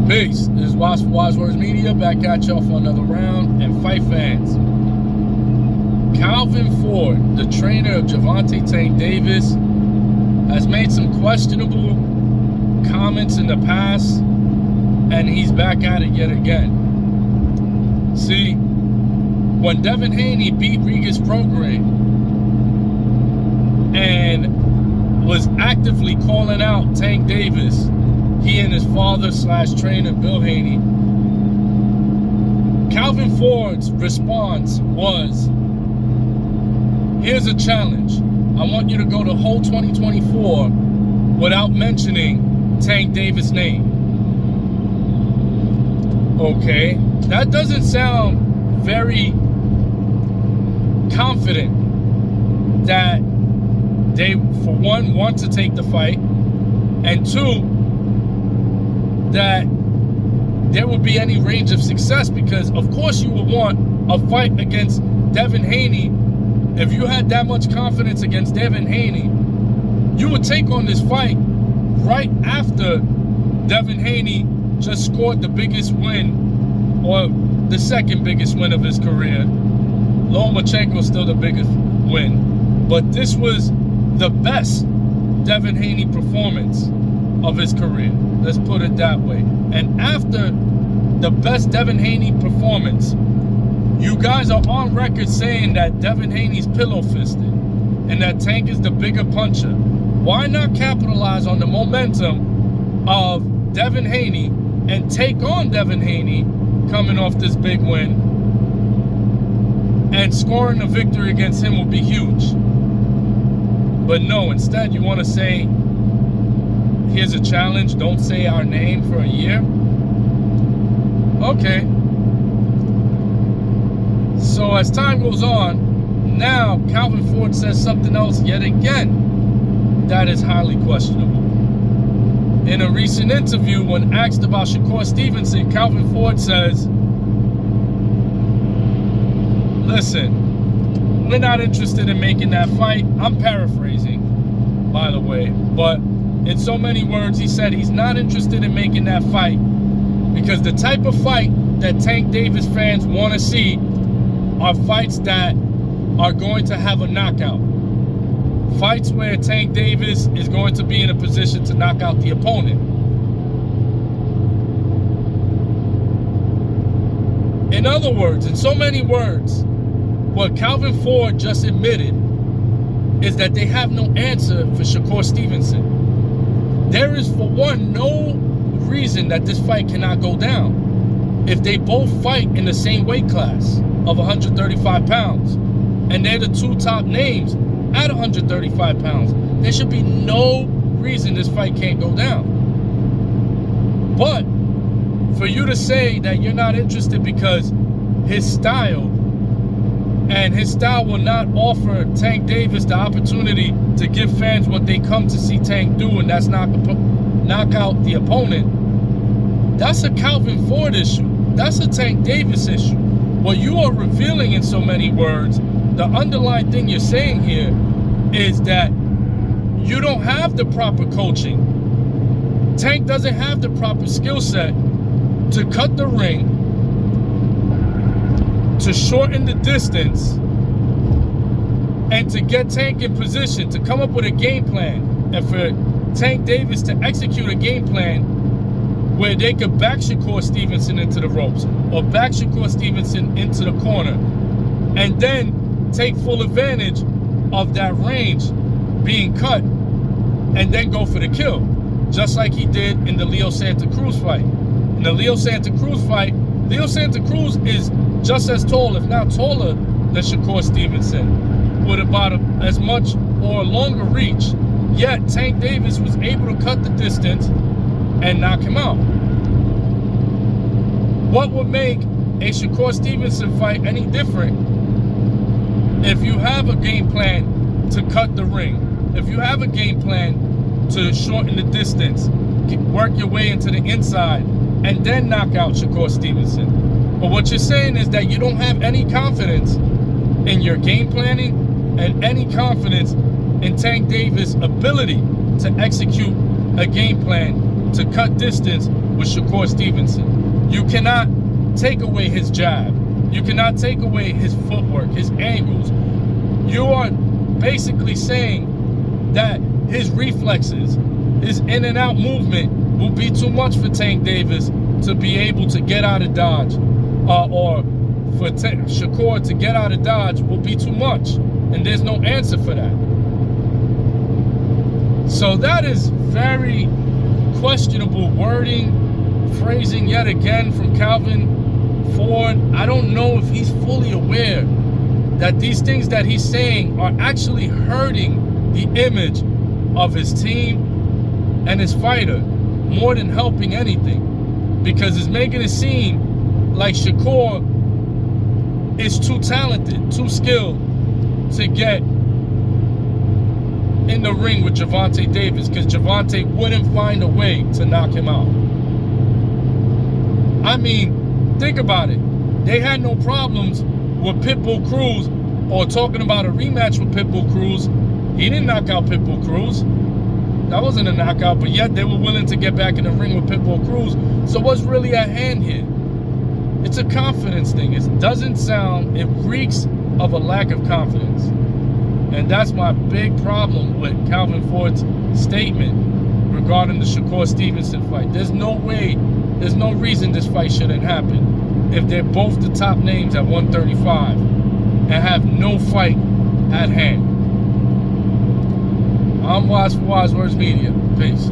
Peace. This is Wise for Wise Words Media, back at y'all for another round. And fight fans, Calvin Ford, the trainer of Gervonta Tank Davis, has made some questionable comments in the past, and he's back at it yet again. See, when Devin Haney beat Riga's program and was actively calling out Tank Davis, he and his father/trainer Bill Haney, Calvin Ford's response was, here's a challenge. I want you to go the whole 2024 without mentioning Tank Davis' name. Okay, that doesn't sound very confident that they, for one, want to take the fight, and two, that there would be any range of success, because of course you would want a fight against Devin Haney. If you had that much confidence against Devin Haney, you would take on this fight right after Devin Haney just scored the biggest win, or the second biggest win of his career. Lomachenko is still the biggest win, but this was the best Devin Haney performance of his career. Let's put it that way. And after the best Devin Haney performance, you guys are on record saying that Devin Haney's pillow-fisted and that Tank is the bigger puncher. Why not capitalize on the momentum of Devin Haney and take on Devin Haney coming off this big win? And scoring a victory against him will be huge. But no, instead you want to say, here's a challenge, don't say our name for a year. Okay. So as time goes on, now Calvin Ford says something else yet again that is highly questionable. In a recent interview, when asked about Shakur Stevenson, Calvin Ford says, listen, we're not interested in making that fight. I'm paraphrasing, by the way, but in so many words, he said he's not interested in making that fight because the type of fight that Tank Davis fans want to see are fights that are going to have a knockout. Fights where Tank Davis is going to be in a position to knock out the opponent. In other words, in so many words, what Calvin Ford just admitted is that they have no answer for Shakur Stevenson. There is, for one, no reason that this fight cannot go down if they both fight in the same weight class of 135 pounds. And they're the two top names at 135 pounds. There should be no reason this fight can't go down. But for you to say that you're not interested because his style will not offer Tank Davis the opportunity to give fans what they come to see Tank do, and that's knock out the opponent, that's a Calvin Ford issue. That's a Tank Davis issue. What you are revealing in so many words, the underlying thing you're saying here is that you don't have the proper coaching. Tank doesn't have the proper skill set to cut the ring, to shorten the distance, and to get Tank in position, to come up with a game plan, and for Tank Davis to execute a game plan where they could back Shakur Stevenson into the ropes or back Shakur Stevenson into the corner, and then take full advantage of that range being cut and then go for the kill, just like he did in the Leo Santa Cruz fight. In the Leo Santa Cruz fight, Leo Santa Cruz is just as tall, if not taller, than Shakur Stevenson, with about as much or longer reach. Yet Tank Davis was able to cut the distance and knock him out. What would make a Shakur Stevenson fight any different if you have a game plan to cut the ring, if you have a game plan to shorten the distance, work your way into the inside, and then knock out Shakur Stevenson? But what you're saying is that you don't have any confidence in your game planning and any confidence in Tank Davis' ability to execute a game plan to cut distance with Shakur Stevenson. You cannot take away his jab. You cannot take away his footwork, his angles. You are basically saying that his reflexes, his in and out movement will be too much for Tank Davis to be able to get out of dodge, or for Shakur to get out of dodge will be too much, and there's no answer for that. So that is very questionable wording, phrasing yet again from Calvin Ford. I don't know if he's fully aware that these things that he's saying are actually hurting the image of his team and his fighter more than helping anything, because it's making it seem like Shakur is too talented, too skilled to get in the ring with Gervonta Davis, because Gervonta wouldn't find a way to knock him out. I mean, think about it. They had no problems with Pitbull Cruz, or talking about a rematch with Pitbull Cruz. He didn't knock out Pitbull Cruz. That wasn't a knockout, but yet they were willing to get back in the ring with Pitbull Cruz. So what's really at hand here? It's a confidence thing. It doesn't sound, it reeks of a lack of confidence. And that's my big problem with Calvin Ford's statement regarding the Shakur Stevenson fight. There's no way, there's no reason this fight shouldn't happen if they're both the top names at 135 and have no fight at hand. I'm Wise for Wise Words Media. Peace.